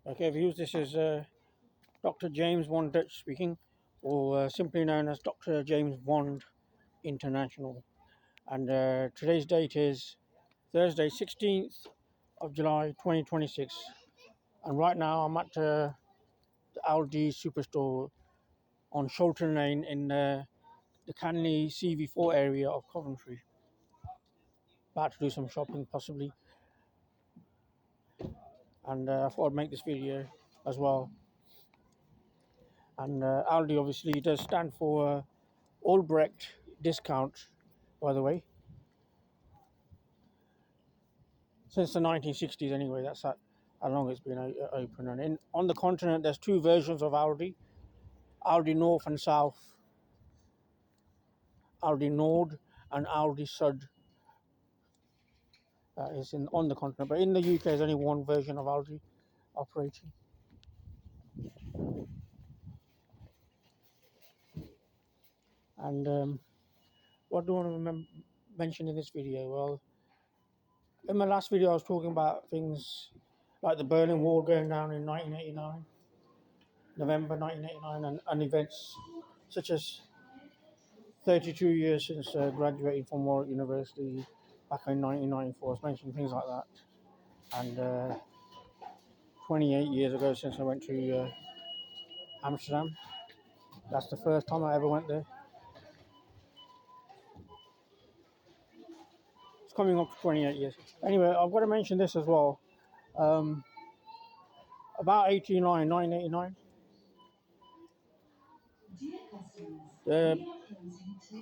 Okay, viewers, this is Dr. James VON-DUTCH speaking, or simply known as Dr. James VON International. And today's date is Thursday, 16th of July, 2026. And right now I'm at the ALDI Superstore on Shultearn Lane in the CANLEC CV4 area of Coventry. About to do some shopping possibly. And I thought I'd make this video as well. And Aldi obviously does stand for Albrecht discount, by the way. Since the 1960s anyway, that's how long it's been open. And on the continent, there's two versions of Aldi. Aldi North and South. Aldi Nord and Aldi Sud. That is on the continent. But in the UK, there's only one version of Aldi operating. And what do I want to mention in this video? Well, in my last video, I was talking about things like the Berlin Wall going down in 1989, November 1989, and events such as 32 years since graduating from Warwick University back in 1994. I was mentioning things like that. And 28 years ago since I went to Amsterdam. That's the first time I ever went there. It's coming up to 28 years. Anyway, I've got to mention this as well. About 1989, the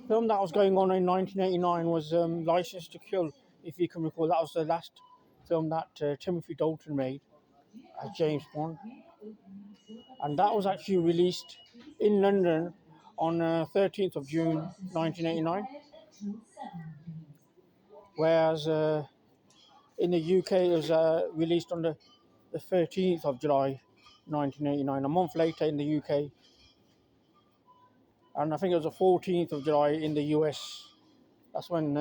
film that was going on in 1989 was License to Kill, if you can recall. That was the last film that Timothy Dalton made as James Bond. And that was actually released in London on 13th of June 1989. Whereas in the UK it was released on the 13th of July 1989, a month later in the UK. And I think it was the 14th of July in the US. That's when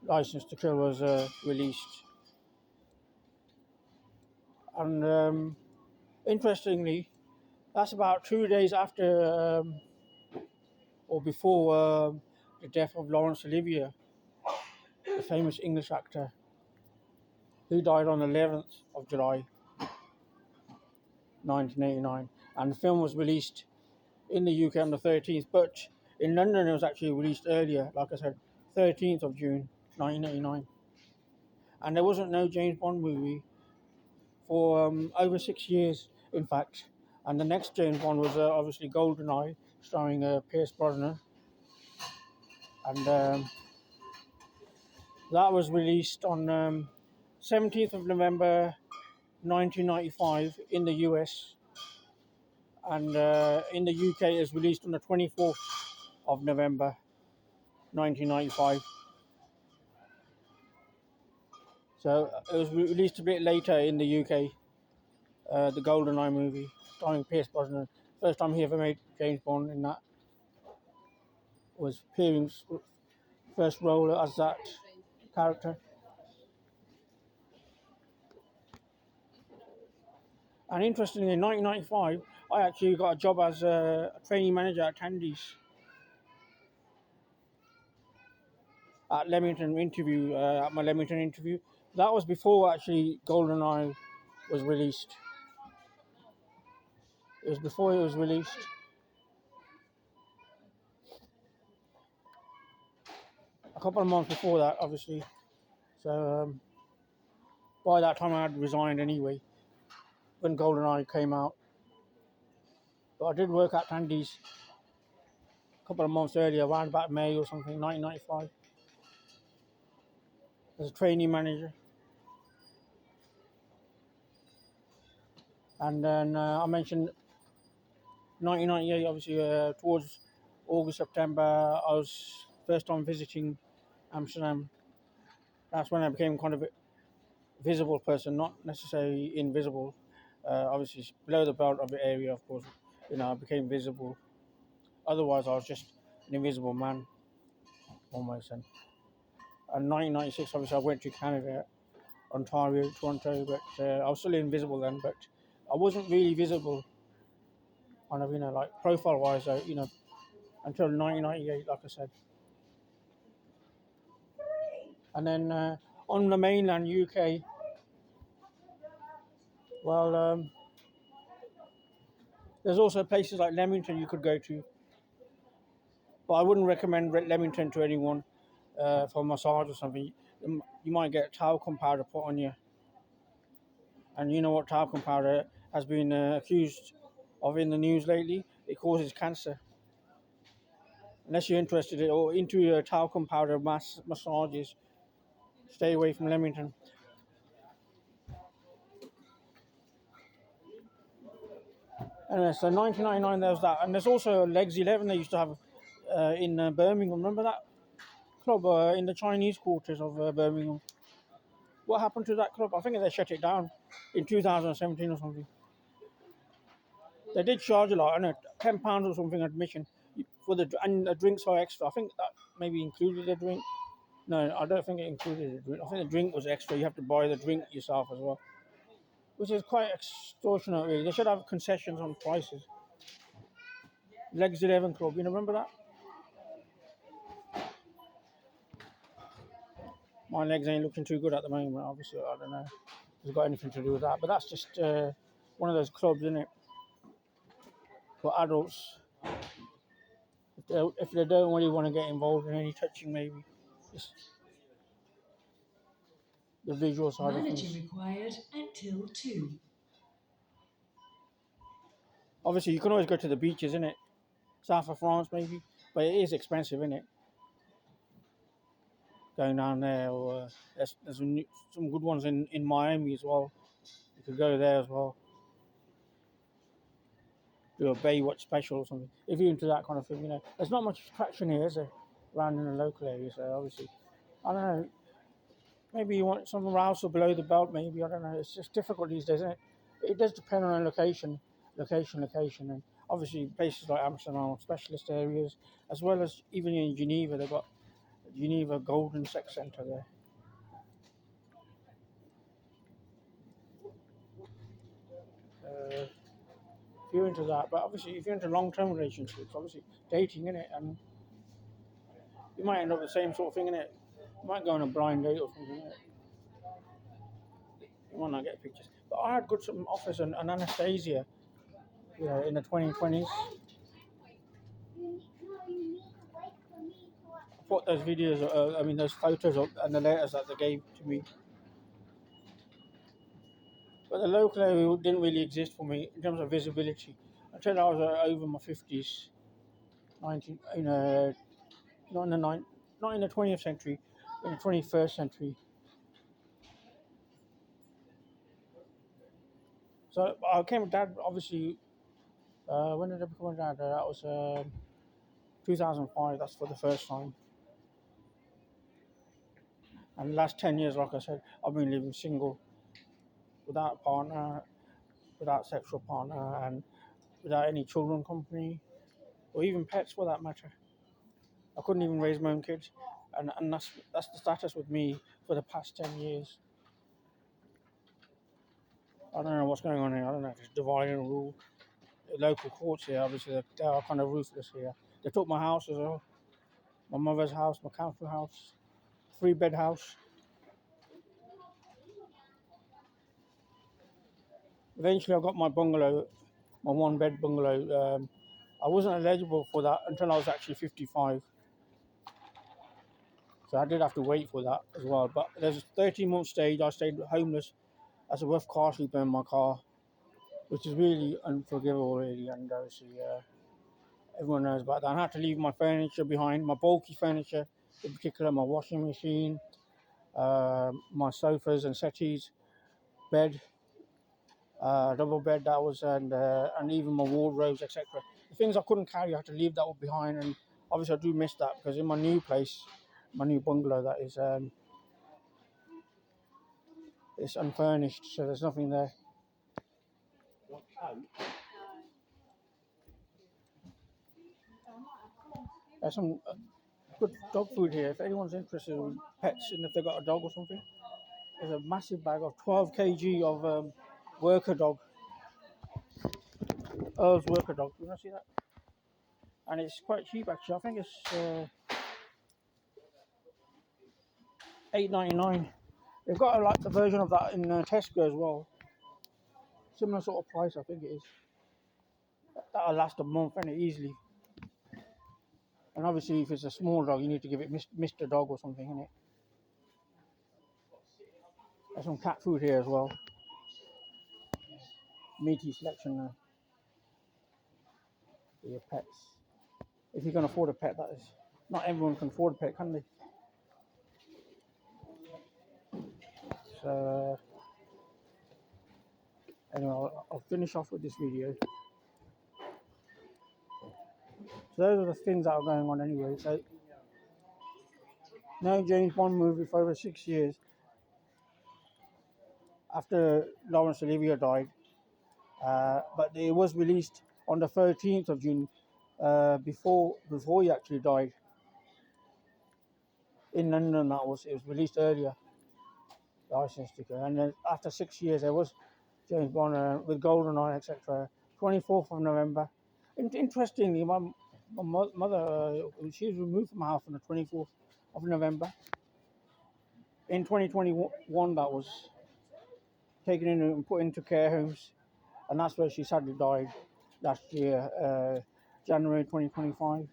License to Kill was released. And interestingly, that's about 2 days after or before the death of Laurence Olivier, the famous English actor, who died on the 11th of July 1989. And the film was released in the UK on the 13th, but in London it was actually released earlier, like I said, 13th of June 1989. And there wasn't no James Bond movie for over 6 years, in fact. And the next James Bond was obviously GoldenEye, starring Pierce Brosnan. And that was released on 17th of November 1995 in the US. And in the UK it was released on the 24th of November 1995. So it was released a bit later in the UK, the GoldenEye movie, starring Pierce Brosnan. First time he ever made James Bond in that. Was Pierce's first role as that character. And interestingly, in 1995, I actually got a job as a training manager at Tandy's. At my Leamington interview. That was before actually GoldenEye was released. It was before it was released. A couple of months before that, obviously. So by that time I had resigned anyway, when GoldenEye came out. But I did work at Tandy's a couple of months earlier, around about May or something, 1995. As a trainee manager. And then I mentioned 1998, obviously, towards August, September, I was first time visiting Amsterdam. That's when I became kind of a visible person, not necessarily invisible. Obviously, below the belt of the area, of course, I became visible. Otherwise, I was just an invisible man, almost. And 1996, obviously, I went to Canada Ontario, Toronto, but I was still invisible then. But I wasn't really visible, kind of, like profile-wise, until 1998, like I said. And then on the mainland UK, well, there's also places like Leamington you could go to, but I wouldn't recommend Leamington to anyone for massage or something. You might get talcum powder put on you, and you know what talcum powder has been accused of in the news lately? It causes cancer. Unless you're interested or into talcum powder massages, stay away from Leamington. Anyway, so 1999 there was that, and there's also Legs 11 they used to have in Birmingham. Remember that club in the Chinese quarters of Birmingham? What happened to that club? I think they shut it down in 2017 or something. They did charge a lot, I know, £10 or something admission for and the drinks are extra. I think that maybe included a drink. No, I don't think it included a drink. I think the drink was extra. You have to buy the drink yourself as well, which is quite extortionate, really. They should have concessions on prices. Legs 11 Club, you remember that? My legs ain't looking too good at the moment, obviously. I don't know if it's got anything to do with that. But that's just one of those clubs, isn't it? For adults. If they don't really want to get involved in any touching, maybe. Just the visual side of things. Required until 2. Obviously, you can always go to the beaches, innit? South of France, maybe. But it is expensive, innit? Going down there. Or there's some good ones in Miami as well. You could go there as well. Do a Baywatch special or something. If you're into that kind of thing, There's not much attraction here, is there? Around in the local area, so obviously. I don't know. Maybe you want somewhere else or below the belt, maybe. I don't know. It's just difficult these days, isn't it? It does depend on location. And obviously places like Amsterdam are specialist areas, as well as even in Geneva, they've got Geneva Golden Sex Centre there. If you're into that, but obviously if you're into long-term relationships, obviously dating, innit, and you might end up with the same sort of thing, innit. You might go on a blind date or something, innit. You might not get pictures. But I had good some offers and Anastasia, in the 2020s. I put those videos, those photos up and the letters that they gave to me. But the local area didn't really exist for me in terms of visibility until I was over my 50s, not in the 20th century, in the 21st century. So I came with Dad, obviously. When did I become a dad? That was 2005. That's for the first time. And the last 10 years, like I said, I've been living single, without a partner, without sexual partner, and without any children company, or even pets for that matter. I couldn't even raise my own kids, and that's the status with me for the past 10 years. I don't know what's going on here. I don't know. There's divide and rule. The local courts here, obviously, they are kind of ruthless here. They took my house as well, my mother's house, my council house, 3-bed house. Eventually, I got my bungalow, my 1-bed bungalow. I wasn't eligible for that until I was actually 55. So I did have to wait for that as well. But there's a 13-month stage. I stayed homeless as a rough car sleeper in my car, which is really unforgivable, really. And obviously, everyone knows about that. I had to leave my furniture behind, my bulky furniture, in particular my washing machine, my sofas and settees, bed, double bed that was, and even my wardrobes, etc. The things I couldn't carry, I had to leave that behind. And obviously, I do miss that because in my new place, my new bungalow, that is, it's unfurnished, so there's nothing there. There's some good dog food here. If anyone's interested in pets and if they've got a dog or something, There's a massive bag of 12 kg of worker dog. Earl's worker dog. You want to see that? And it's quite cheap actually. I think it's $8.99. They've got like the version of that in Tesco as well. Similar sort of price, I think it is. That'll last a month, and easily. And obviously, if it's a small dog, you need to give it Mr. Dog or something, innit? There's some cat food here as well. Meaty selection for your pets. If you can afford a pet, that is. Not everyone can afford a pet, can they? So, anyway, I'll finish off with this video. So those are the things that are going on anyway. So, no James Bond movie for over 6 years after Laurence Olivier died. But it was released on the 13th of June, before he actually died. In London, it was released earlier, the license sticker. And then after 6 years, there was James Bond with GoldenEye, etc. 24th of November. Interestingly, my mother, she was removed from my house on the 24th of November. In 2021, that was taken in and put into care homes, and that's where she sadly died last year, January 2025.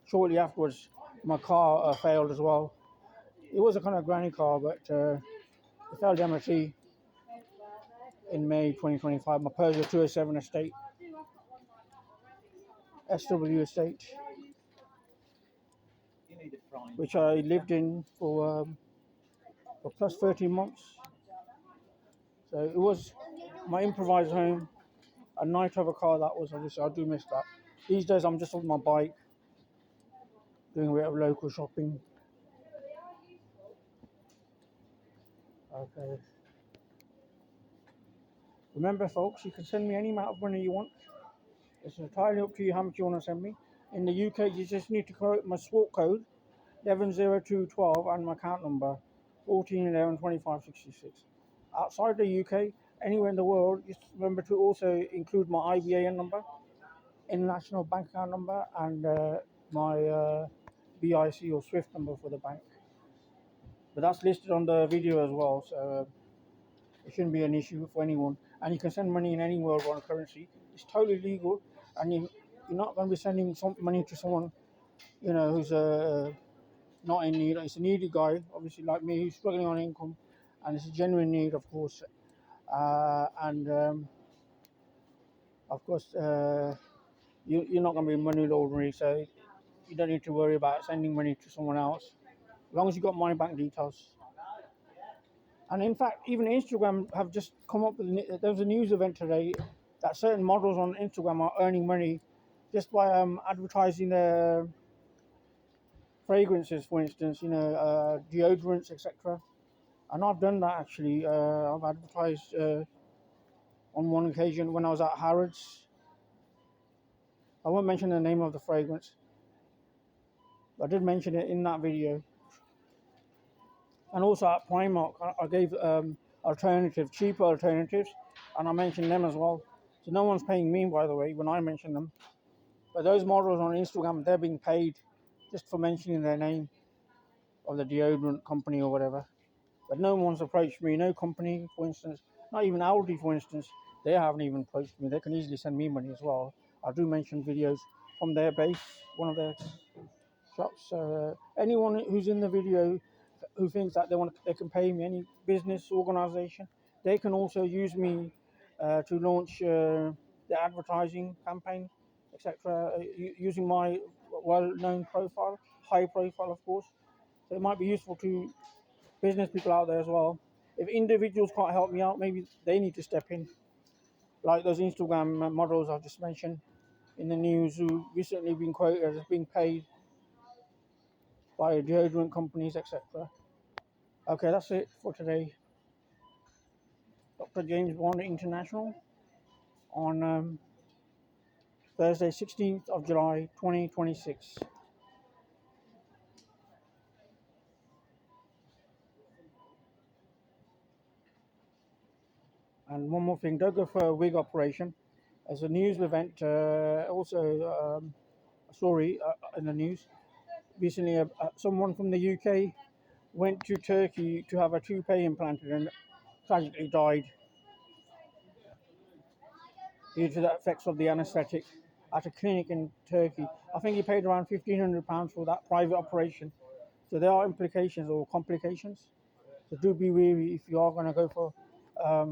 Shortly afterwards, my car failed as well. It was a kind of granny car, but it failed the MOT in May 2025. My Peugeot 207 estate, SW estate, which I lived in for plus 13 months. So it was my improvised home, a night of a car. That was, obviously, I do miss that. These days I'm just on my bike, doing a bit of local shopping. Okay. Remember, folks, you can send me any amount of money you want. It's entirely up to you how much you want to send me. In the UK, you just need to quote my SWOT code 110212 and my account number 14112566. Outside the UK, anywhere in the world, just remember to also include my IBAN number, international bank account number, and my BIC or SWIFT number for the bank. But that's listed on the video as well, so it shouldn't be an issue for anyone. And you can send money in any worldwide currency. It's totally legal, and you're not going to be sending some money to someone, who's not in need. It's a needy guy, obviously, like me, who's struggling on income, and it's a genuine need, of course. And of course, you're not going to be money laundering, so you don't need to worry about sending money to someone else, as long as you've got my bank details. And in fact, even Instagram have just come up with, there was a news event today that certain models on Instagram are earning money just by advertising their fragrances, for instance, deodorants, etc. And I've done that actually. I've advertised on one occasion when I was at Harrods. I won't mention the name of the fragrance, but I did mention it in that video. And also at Primark, I gave cheaper alternatives, and I mentioned them as well. So no one's paying me, by the way, when I mention them. But those models on Instagram, they're being paid just for mentioning their name of the deodorant company or whatever. But no one's approached me. No company, for instance, not even Aldi, for instance, they haven't even approached me. They can easily send me money as well. I do mention videos from their base, one of their shops. So anyone who's in the video who thinks that they can pay me, any business organization, they can also use me to launch the advertising campaign, etc. Using my well-known profile, high profile, of course. So it might be useful to business people out there as well. If individuals can't help me out, maybe they need to step in, like those Instagram models I've just mentioned in the news, who recently been quoted as being paid by deodorant companies, etc. Okay, that's it for today. Dr. James Bond International on Thursday, 16th of July, 2026. And one more thing, don't go for a wig operation. As a news event, also a story in the news. Recently, someone from the UK went to Turkey to have a toupee implanted and tragically died due to the effects of the anaesthetic at a clinic in Turkey. I think he paid around £1,500 for that private operation. So there are implications or complications. So do be wary if you are going to go for a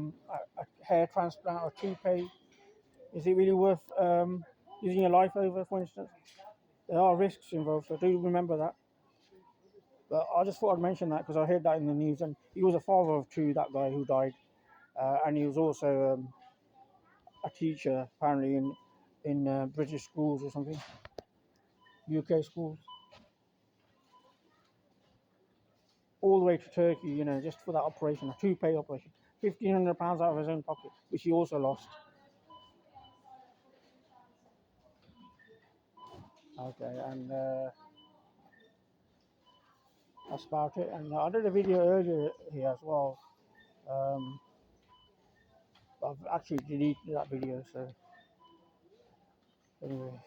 hair transplant or toupee. Is it really worth using your life over, for instance? There are risks involved, so do remember that. But I just thought I'd mention that because I heard that in the news, and he was a father of two, that guy who died, and he was also a teacher apparently in British schools or something, UK schools, all the way to Turkey, you know, just for that operation, a toupee operation. £1,500 out of his own pocket, which he also lost. Okay, and that's about it. And I did a video earlier here as well. But I've actually deleted that video, so anyway.